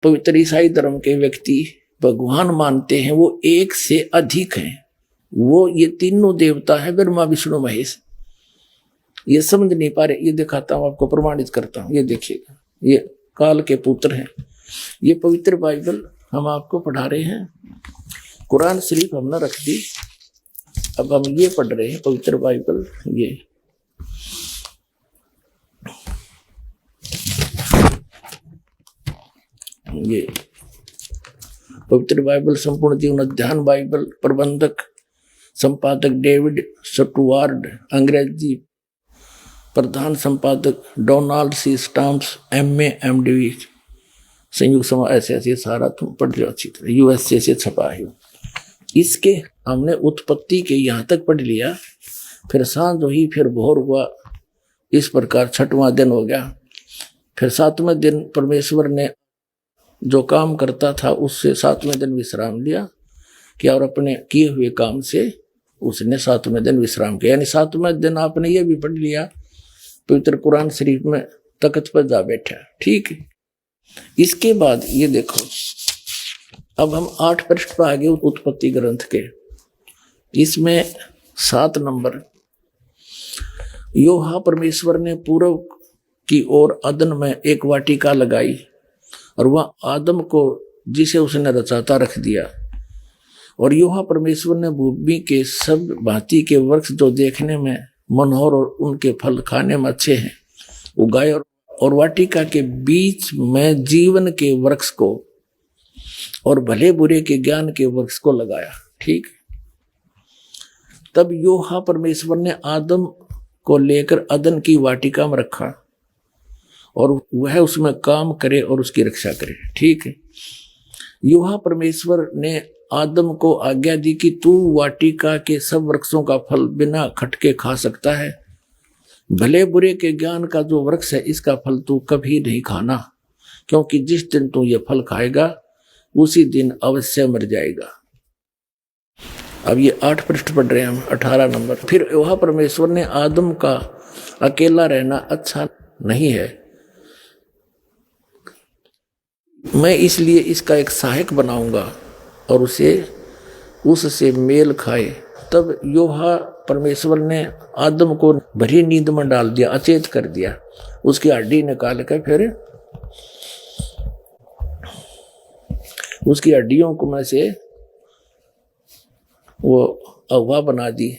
पवित्र ईसाई धर्म के व्यक्ति भगवान मानते हैं वो एक से अधिक हैं। वो ये तीनों देवता है, ब्रह्मा विष्णु महेश। ये समझ नहीं पा रहे, ये दिखाता हूं आपको, प्रमाणित करता हूं। ये देखिएगा, ये काल के पुत्र हैं। ये पवित्र बाइबल हम आपको पढ़ा रहे हैं। कुरान शरीफ हमने रख दी, अब हम ये पढ़ रहे हैं पवित्र बाइबल। ये पवित्र बाइबल संपूर्ण जीवन अध्ययन बाइबल, प्रबंधक संपादक डेविड स्टुअर्ट, अंग्रेजी प्रधान संपादक Donald C Stamps, MA MD, संयुक्त समाज, ऐसे सारा तुम पढ़ लो अच्छी तरह, USA से छपा है। इसके हमने उत्पत्ति के यहाँ तक पढ़ लिया, फिर सांझ हुई, फिर भोर हुआ, इस प्रकार 6वां दिन हो गया। फिर 7वें दिन परमेश्वर ने जो काम करता था उससे 7वें दिन विश्राम लिया क्या, और अपने किए हुए काम से उसने 7वें दिन विश्राम किया। यानी 7वें दिन आपने ये भी पढ़ लिया पवित्र कुरान शरीफ में, तख्त पर जा बैठा, ठीक है। इसके बाद ये देखो, अब हम 8 पृष्ठ पर आगे उत्पत्ति ग्रंथ के, इसमें 7 नंबर। योहा परमेश्वर ने पूर्व की ओर अदन में एक वाटिका लगाई और वह आदम को जिसे उसने रचाता रख दिया। और योहा परमेश्वर ने भूमि के सब भांति के वृक्ष जो देखने में मनोहर और उनके फल खाने में अच्छे हैं उगाए, और वाटिका के बीच में जीवन के वृक्ष को और भले बुरे के ज्ञान के वृक्ष को लगाया, ठीक। तब योहा परमेश्वर ने आदम को लेकर अदन की वाटिका में रखा और वह उसमें काम करे और उसकी रक्षा करे, ठीक है। योहा परमेश्वर ने आदम को आज्ञा दी कि तू वाटिका के सब वृक्षों का फल बिना खटके खा सकता है, भले बुरे के ज्ञान का जो वृक्ष है इसका फल तू कभी नहीं खाना, क्योंकि जिस दिन तू ये फल खाएगा उसी दिन अवश्य मर जाएगा। अब ये 8 पृष्ठ पढ़ रहे हैं हम, 18 नंबर। फिर योहा परमेश्वर ने आदम का अकेला रहना अच्छा नहीं है, मैं इसलिए इसका एक सहायक बनाऊंगा और उससे मेल खाए। तब योहा परमेश्वर ने आदम को भरी नींद में डाल दिया, अचेत कर दिया, उसकी हड्डी निकाल कर फिर उसकी हड्डियों को में से वो अगवा बना दी।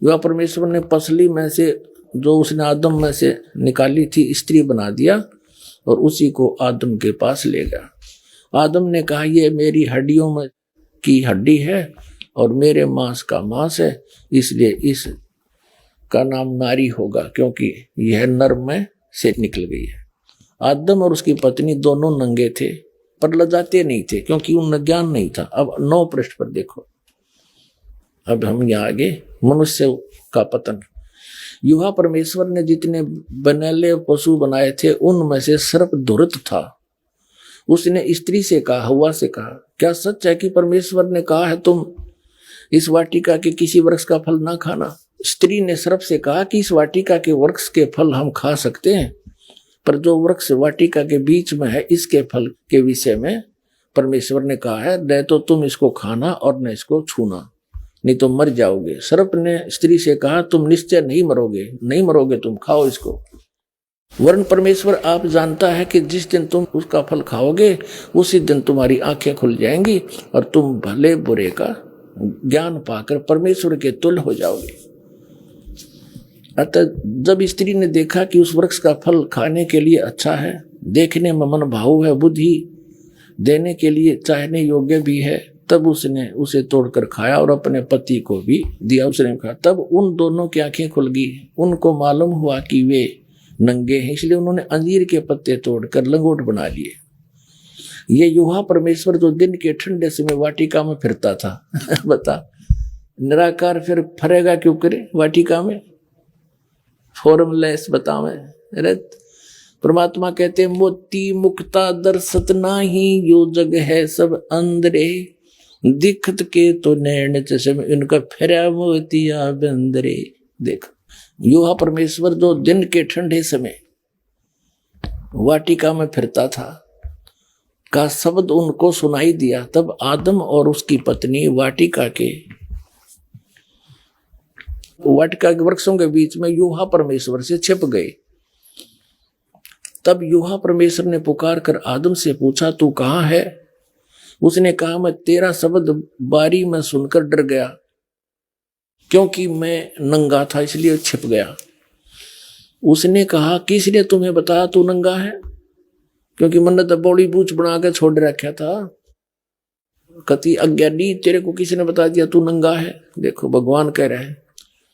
योहा परमेश्वर ने पसली में से जो उसने आदम में से निकाली थी स्त्री बना दिया और उसी को आदम के पास ले गया। आदम ने कहा, ये मेरी हड्डियों में की हड्डी है और मेरे मांस का मांस है, इसलिए इसका नाम नारी होगा, क्योंकि यह नर में से निकल गई है। आदम और उसकी पत्नी दोनों नंगे थे पर लजाते नहीं थे, क्योंकि उनमें ज्ञान नहीं था। अब 9 पृष्ठ पर देखो, अब हम यहाँ आगे, मनुष्य का पतन। योहा परमेश्वर ने जितने बनेले पशु बनाए थे उनमें से सर्प धूर्त था। उसने स्त्री से कहा, हव्वा से कहा, क्या सच है कि परमेश्वर ने कहा है तुम इस वाटिका के किसी वृक्ष का फल ना खाना? स्त्री ने सर्प से कहा कि इस वाटिका के वृक्ष के फल हम खा सकते हैं, पर जो वृक्ष वाटिका के बीच में है इसके फल के विषय में परमेश्वर ने कहा है, न तो तुम इसको खाना और न इसको छूना, नहीं तो मर जाओगे। सर्प ने स्त्री से कहा, तुम निश्चय नहीं मरोगे, तुम खाओ इसको। वरन परमेश्वर आप जानता है कि जिस दिन तुम उसका फल खाओगे उसी दिन तुम्हारी आंखें खुल जाएंगी और तुम भले बुरे का ज्ञान पाकर परमेश्वर के तुल्य हो जाओगे। अतः जब स्त्री ने देखा कि उस वृक्ष का फल खाने के लिए अच्छा है, देखने में मन भावु है, बुद्धि देने के लिए चाहने योग्य भी है, तब उसने उसे तोड़कर खाया और अपने पति को भी दिया, उसने कहा। तब उन दोनों की आंखें खुल गई, उनको मालूम हुआ कि वे नंगे हैं, इसलिए उन्होंने अंजीर के पत्ते तोड़कर लंगोट बना लिए। ये योहा परमेश्वर जो दिन के ठंडे समय वाटिका में फिरता था बता, निराकार फिर फरेगा क्यों करे वाटिका में, फॉर्मलेस बतावे। परमात्मा कहते मोती मुक्ता दर्शत नाही, यो जग है सब अंदरे, दिखत के तो नैन चश्मे इनका फेरा मोतिया बंदरे। देख, योहा परमेश्वर जो दिन के ठंडे समय वाटिका में फिरता था, का शब्द उनको सुनाई दिया, तब आदम और उसकी पत्नी वाटिका के वृक्षों के बीच में यूहा परमेश्वर से छिप गए। तब यूहा परमेश्वर ने पुकार कर आदम से पूछा, तू कहाँ है? उसने कहा, मैं तेरा शब्द बारी में सुनकर डर गया, क्योंकि मैं नंगा था इसलिए छिप गया। उसने कहा, किस लिए तुम्हें बताया तू नंगा है? क्योंकि मैंने तो बड़ी बूझ बना के छोड़ रखा था। कति अज्ञानी, तेरे को किसी ने बता दिया तू नंगा है। देखो भगवान कह रहे हैं,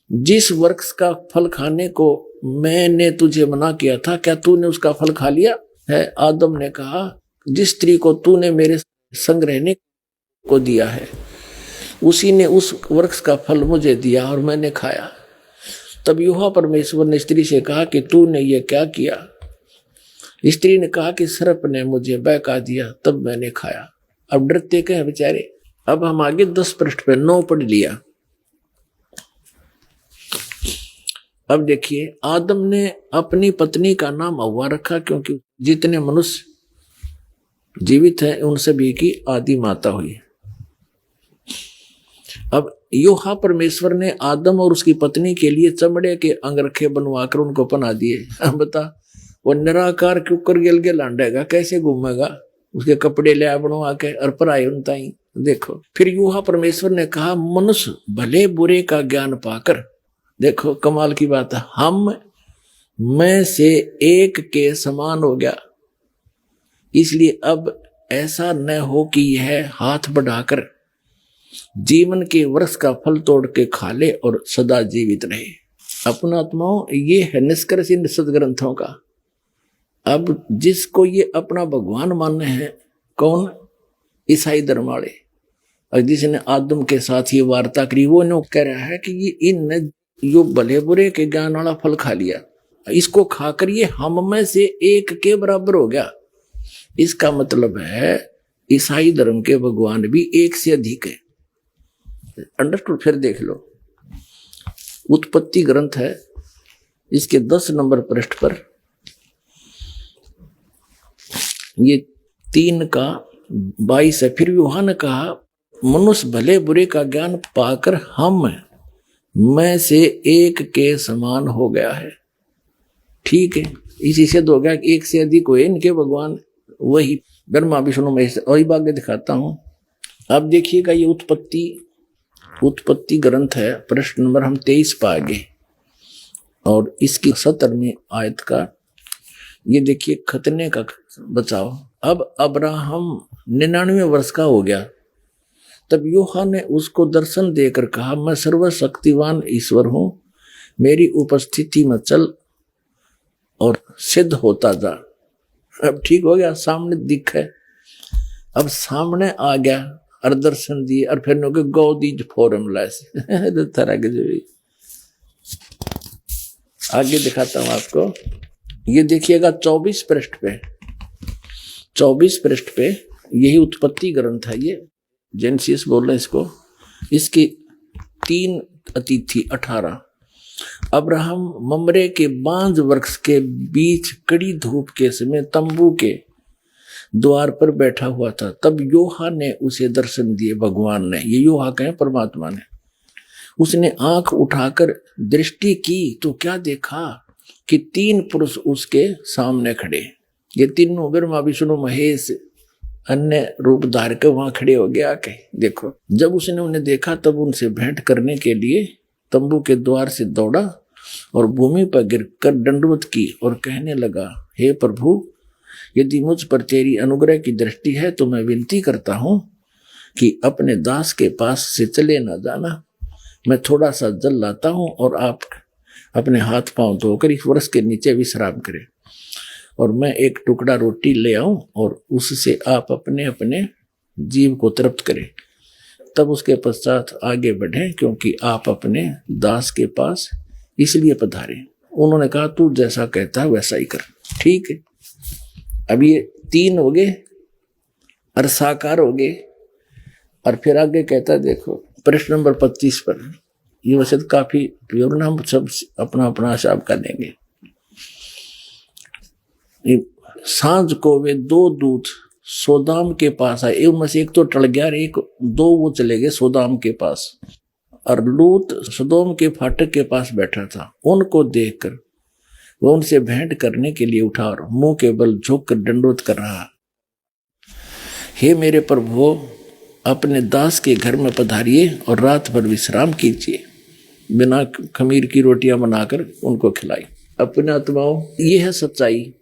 जिस वृक्ष का फल खाने को मैंने तुझे मना किया था, क्या तूने उसका फल खा लिया है? आदम ने कहा, जिस स्त्री को तूने मेरे संग रहने को दिया है, उसी ने उस वृक्ष का फल मुझे दिया और मैंने खाया। तब यूहा परमेश्वर ने स्त्री से कहा कि तूने ये क्या किया? स्त्री ने कहा कि सर्प ने मुझे बहका दिया, तब मैंने खाया। अब डरते कहे बेचारे। अब हम आगे 10 पृष्ठ पे 9 पढ़ लिया। अब देखिए, आदम ने अपनी पत्नी का नाम हव्वा रखा, क्योंकि जितने मनुष्य जीवित हैं उन सभी की आदि माता हुई। अब यूहा परमेश्वर ने आदम और उसकी पत्नी के लिए चमड़े के अंगरखे बनवाकर उनको पहना दिए। बता, वो निराकार क्यों कर गिल के लांडेगा, कैसे घूमेगा? उसके कपड़े ले बनवा के और पराए उनता ही। देखो, फिर यूहा परमेश्वर ने कहा, मनुष्य भले बुरे का ज्ञान पाकर, देखो कमाल की बात है, हम में से एक के समान हो गया, इसलिए अब ऐसा न हो कि यह हाथ बढ़ाकर जीवन के वृक्ष का फल तोड़ के खा ले और सदा जीवित रहे। अपना आत्माओं, ये है निष्कर्ष इन सदग्रंथों का। अब जिसको ये अपना भगवान मानने हैं, कौन? ईसाई धर्म वाले। और जिसने आदम के साथ ये वार्ता करी, वो नो कह रहा है कि ये इन यो भले बुरे के ज्ञान वाला फल खा लिया, इसको खाकर ये हम में से एक के बराबर हो गया। इसका मतलब है ईसाई धर्म के भगवान भी एक से अधिक है। अंडरस्टूड? फिर देख लो, उत्पत्ति ग्रंथ है, इसके 10 नंबर पृष्ठ पर ये 3 का 22 है। फिर यूहा ने कहा, मनुष्य भले बुरे का ज्ञान पाकर हम में से एक के समान हो गया है। ठीक है, इसी से हो गया कि एक से अधिक हुए इनके भगवान, वही ब्रह्मा विष्णु महेश। वही बात दिखाता हूं। अब देखिएगा, ये उत्पत्ति ग्रंथ है, प्रश्न नंबर हम 23 पा गए, और इसकी 17वीं आयत का ये देखिए, खतने का बचाव। अब अब्राहम 99 वर्ष का हो गया। तब यूहा ने उसको दर्शन देकर कहा, मैं सर्वशक्तिवान ईश्वर हूं, मेरी उपस्थिति में चल और सिद्ध होता जा। अब ठीक हो गया, सामने दिख है, अब सामने आ गया और दर्शन दिए, और फिर नो के गौदीज फॉर्मूला से तरह के जो आगे दिखाता हूं आपको। ये देखिएगा 24 पृष्ठ पे, 24 पृष्ठ पे यही उत्पत्ति ग्रंथ है, ये जेनेसिस बोल रहे इसको। इसकी 3 अतिथि 18। अब्राहम ममरे के बांज वृक्ष के बीच कड़ी धूप के समय तंबू के द्वार पर बैठा हुआ था। तब यूहा ने उसे दर्शन दिए। भगवान ने, ये यूहा कहें परमात्मा ने। उसने आंख उठाकर दृष्टि की तो क्या देखा कि 3 पुरुष उसके सामने खड़े। ये तीनों ब्रह्मा विष्णु महेश अन्य रूप धार के वहां खड़े हो गया के। देखो, जब उसने उन्हें देखा तब उनसे भेंट करने के लिए तंबू के द्वार से दौड़ा और भूमि पर गिरकर दंडवत की और कहने लगा, हे प्रभु, यदि मुझ पर तेरी अनुग्रह की दृष्टि है तो मैं विनती करता हूं कि अपने दास के पास से चले न जाना। मैं थोड़ा सा जल लाता हूं और आप अपने हाथ पांव धोकर इस वृक्ष के नीचे विश्राम करें, और मैं एक टुकड़ा रोटी ले आऊं और उससे आप अपने अपने जीव को तृप्त करें। तब उसके पश्चात आगे बढ़ें, क्योंकि आप अपने दास के पास इसलिए पधारे। उन्होंने कहा, तू जैसा कहता है वैसा ही कर। ठीक है, अब ये 3 हो गए और साकार हो गए। और फिर आगे कहता है, देखो प्रश्न नंबर 25 पर, ये वैसे काफी प्योर, हम सब अपना अपना हिसाब कर लेंगे। सांझ को वे 2 दूत सोदाम के पास आए। उनमें से एक तो टल गया और एक दो वो चले गए सोदाम के पास। और लूत सदोम के फाटक के पास बैठा था। उनको देखकर वो उनसे भेंट करने के लिए उठा और मुंह के बल झुक कर दंडोत कर रहा, हे मेरे प्रभु, अपने दास के घर में पधारिए और रात भर विश्राम कीजिए। बिना खमीर की रोटियां बनाकर उनको खिलाई। अपने आत्माओं, ये है सच्चाई।